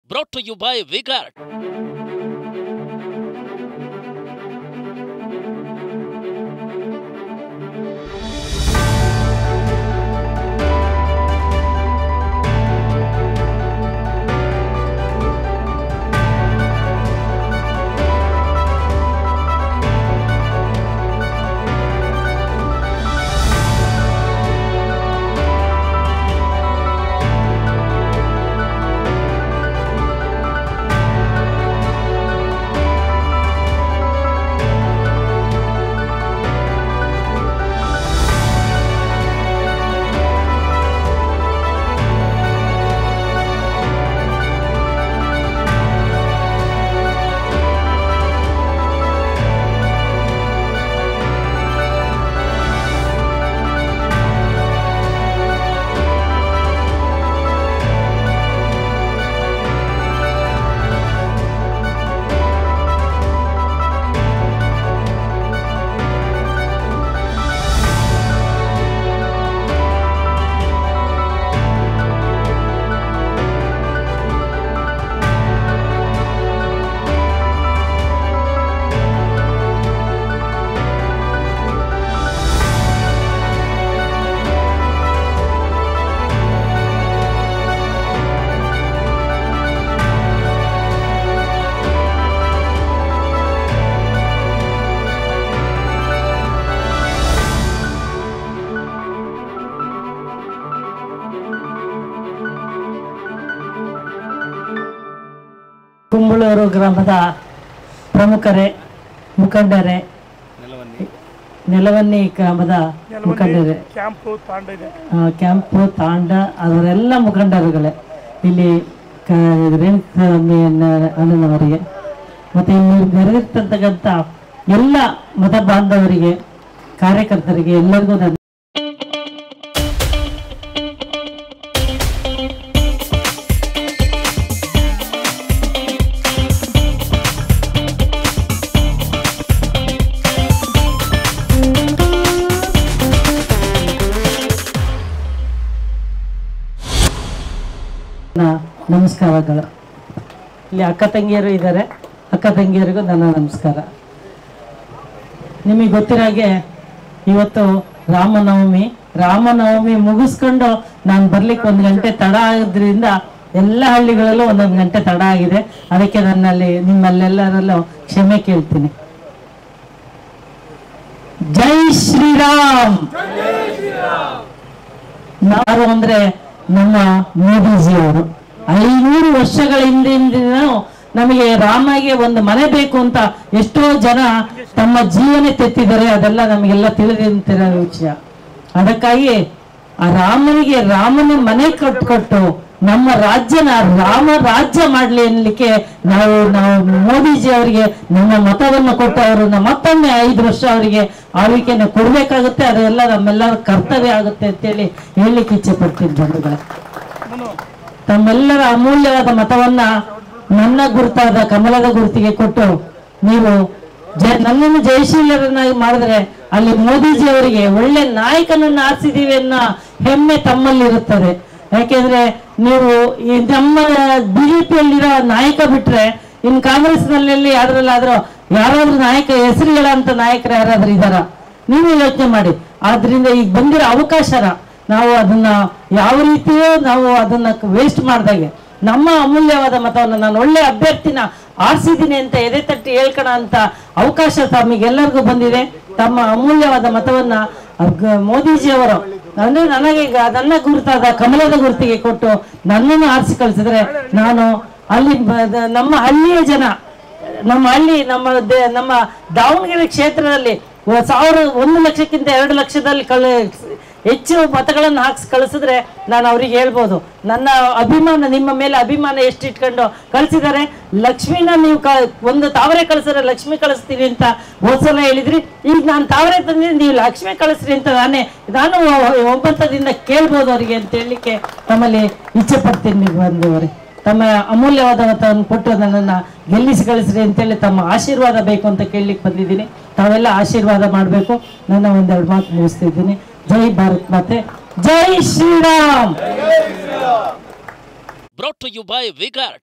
Brought to you by Vigart. Kumbalur ಗ್ರಾಮದ ಪ್ರಮುಖರೇ ಮುಖಂಡರೇ ನೆಲವನ್ನಿ ಗ್ರಾಮದ ಮುಖಂಡರೇ camp ತಾಂಡ ಅವರೆಲ್ಲ ಮುಖಂಡರುಗಳೇ ಇಲ್ಲಿ ಅಣ್ಣನವರಿಗೆ ಮತ್ತು ಇಲ್ಲಿ ನೆರೆದಿರ್ತಕ್ಕಂಥ ಎಲ್ಲ ಮತ ಬಾಂಧವರಿಗೆ ಕಾರ್ಯಕರ್ತರಿಗೆ ಎಲ್ಲರಿಗೂ ನಾನು ನಮಸ್ಕಾರಗಳು. ಇಲ್ಲಿ ಅಕ್ಕ ತಂಗಿಯರು ಇದ್ದಾರೆ, ಅಕ್ಕ ತಂಗಿಯರಿಗೂ ನನ್ನ ನಮಸ್ಕಾರ. ನಿಮಗೆ ಗೊತ್ತಿರಾಗೆ ಇವತ್ತು ರಾಮನವಮಿ ಮುಗಿಸ್ಕೊಂಡು ನಾನು ಬರ್ಲಿಕ್ಕೆ 1 ಗಂಟೆ ತಡ ಆಗೋದ್ರಿಂದ ಎಲ್ಲ ಹಳ್ಳಿಗಳಲ್ಲೂ 1 ಗಂಟೆ ತಡ ಆಗಿದೆ. ಅದಕ್ಕೆ ನನ್ನಲ್ಲಿ ನಿಮ್ಮಲ್ಲೆಲ್ಲರಲ್ಲೂ ಕ್ಷಮೆ ಕೇಳ್ತೀನಿ. ಜೈ ಶ್ರೀರಾಮ್. ಯಾರು ಅಂದ್ರೆ ನಮ್ಮ ಮೋದಿಜಿಯವರು 500 ವರ್ಷಗಳ ಹಿಂದಿನ ನಮಗೆ ರಾಮಗೆ ಒಂದು ಮನೆ ಬೇಕು ಅಂತ ಎಷ್ಟೋ ಜನ ತಮ್ಮ ಜೀವನ ತೆತ್ತಿದ್ದಾರೆ. ಅದೆಲ್ಲ ನಮಗೆಲ್ಲ ತಿಳಿದಿರೋ ವಿಷಯ. ಅದಕ್ಕಾಗಿ ಆ ರಾಮನ ಮನೆ ಕಟ್ಕೊಟ್ಟು ನಮ್ಮ ರಾಜ್ಯನ ರಾಮ ರಾಜ್ಯ ಮಾಡ್ಲಿ ಅನ್ಲಿಕ್ಕೆ ನಾವು ಮೋದಿಜಿ ಅವರಿಗೆ ನಮ್ಮ ಮತವನ್ನು ಕೊಟ್ಟು ಅವ್ರನ್ನ ಮತ್ತೊಮ್ಮೆ 5 ವರ್ಷ ಅವರಿಗೆ ಆಳ್ವಿಕೆಯನ್ನು ಕೊಡ್ಬೇಕಾಗುತ್ತೆ. ಅದೆಲ್ಲ ನಮ್ಮೆಲ್ಲರ ಕರ್ತವ್ಯ ಆಗುತ್ತೆ ಅಂತೇಳಿ ಹೇಳಲಿಕ್ಕೆ ಇಚ್ಛೆ ಪಡ್ತೀನಿ. ಬಂಧುಗಳೇ, ತಮ್ಮೆಲ್ಲರ ಅಮೂಲ್ಯವಾದ ಮತವನ್ನ ನನ್ನ ಗುರುತಾದ ಕಮಲದ ಗುರುತಿಗೆ ಕೊಟ್ಟು ನೀವು ನನ್ನನ್ನು ಜಯಶೀಲರನ್ನಾಗಿ ಮಾಡಿದ್ರೆ ಅಲ್ಲಿ ಮೋದಿಜಿ ಅವರಿಗೆ ಒಳ್ಳೆ ನಾಯಕನನ್ನು ಆರಿಸಿದೀವಿ ಅನ್ನೋ ಹೆಮ್ಮೆ ತಮ್ಮಲ್ಲಿರುತ್ತದೆ. ಯಾಕೆಂದ್ರೆ ನೀವು ಈ ನಮ್ಮ ಬಿಜೆಪಿಯಲ್ಲಿರೋ ನಾಯಕ ಬಿಟ್ರೆ ಇನ್ನು ಕಾಂಗ್ರೆಸ್ನಲ್ಲಿ ಯಾರಾದ್ರೂ ನಾಯಕ ಹೆಸರುಗಳಂತ ನಾಯಕರು ಯಾರಾದ್ರೂ ಇದಾರ? ನೀವು ಯೋಚನೆ ಮಾಡಿ. ಆದ್ರಿಂದ ಈಗ ಬಂದಿರೋ ಅವಕಾಶನ ನಾವು ಅದನ್ನ ಯಾವ ರೀತಿಯೂ ನಾವು ಅದನ್ನ ವೇಸ್ಟ್ ಮಾಡ್ದಾಗೆ ನಮ್ಮ ಅಮೂಲ್ಯವಾದ ಮತವನ್ನು ನಾನು ಒಳ್ಳೆ ಅಭ್ಯರ್ಥಿನ ಆರಿಸಿದ್ದೀನಿ ಅಂತ ಎದೆ ತಟ್ಟಿ ಹೇಳ್ಕೋಣ ಅಂತ ಅವಕಾಶ ತಮಗೆಲ್ಲರಿಗೂ ಬಂದಿದೆ. ತಮ್ಮ ಅಮೂಲ್ಯವಾದ ಮತವನ್ನ ಮೋದಿಜಿಯವರು ಅಂದ್ರೆ ನನಗೆ ನನ್ನ ಗುರುತಾದ ಕಮಲದ ಗುರುತಿಗೆ ಕೊಟ್ಟು ನನ್ನನ್ನು ಆರಿಸಿ ಕಳಿಸಿದ್ರೆ ನಾನು ಅಲ್ಲಿ ನಮ್ಮ ಹಳ್ಳಿಯ ಜನ ನಮ್ಮ ದಾವಣಗೆರೆ ಕ್ಷೇತ್ರದಲ್ಲಿ 1 ಲಕ್ಷಕ್ಕಿಂತ 2 ಲಕ್ಷದಲ್ಲಿ ಹೆಚ್ಚು ಮತಗಳನ್ನು ಹಾಕ್ಸಿ ಕಳಿಸಿದ್ರೆ ನಾನು ಅವ್ರಿಗೆ ಹೇಳ್ಬೋದು ನನ್ನ ಅಭಿಮಾನ, ನಿಮ್ಮ ಮೇಲೆ ಅಭಿಮಾನ ಎಷ್ಟು ಇಟ್ಕೊಂಡು ಕಳಿಸಿದ್ದಾರೆ. ಲಕ್ಷ್ಮಿನ ನೀವು ಒಂದು ತಾವರೆ ಕಳಿಸಿದ್ರೆ ಲಕ್ಷ್ಮಿ ಕಳಿಸ್ತೀವಿ ಅಂತ ಹೋದ್ಸಲ ಹೇಳಿದ್ರಿ. ಈಗ ನಾನು ತಾವರೆ ತಂದಿದ್ರೆ ನೀವು ಲಕ್ಷ್ಮಿ ಕಳಿಸ್ರಿ ಅಂತ ನಾನು ಒಬ್ಬಂತದಿಂದ ಕೇಳ್ಬೋದು ಅವರಿಗೆ ಅಂತ ಹೇಳಲಿಕ್ಕೆ ತಮ್ಮಲ್ಲಿ ಇಚ್ಛೆ ಪಡ್ತೀನಿ. ನೀವು ಬಂದವರೇ ತಮ್ಮ ಅಮೂಲ್ಯವಾದ ಮತವನ್ನು ಕೊಟ್ಟು ನನ್ನನ್ನು ಗೆಲ್ಲಿಸಿ ಕಳಿಸ್ರಿ ಅಂತೇಳಿ ತಮ್ಮ ಆಶೀರ್ವಾದ ಬೇಕು ಅಂತ ಕೇಳಲಿಕ್ಕೆ ಬಂದಿದ್ದೀನಿ. ತಾವೆಲ್ಲ ಆಶೀರ್ವಾದ ಮಾಡಬೇಕು. ನನ್ನ ಒಂದೆರಡು ಮಾತು ಮುಗಿಸ್ತಿದ್ದೀನಿ. ಜೈ ಭಾರತ್ ಮಾತೆ, ಜೈ Shriram. Brought to you by Vigart.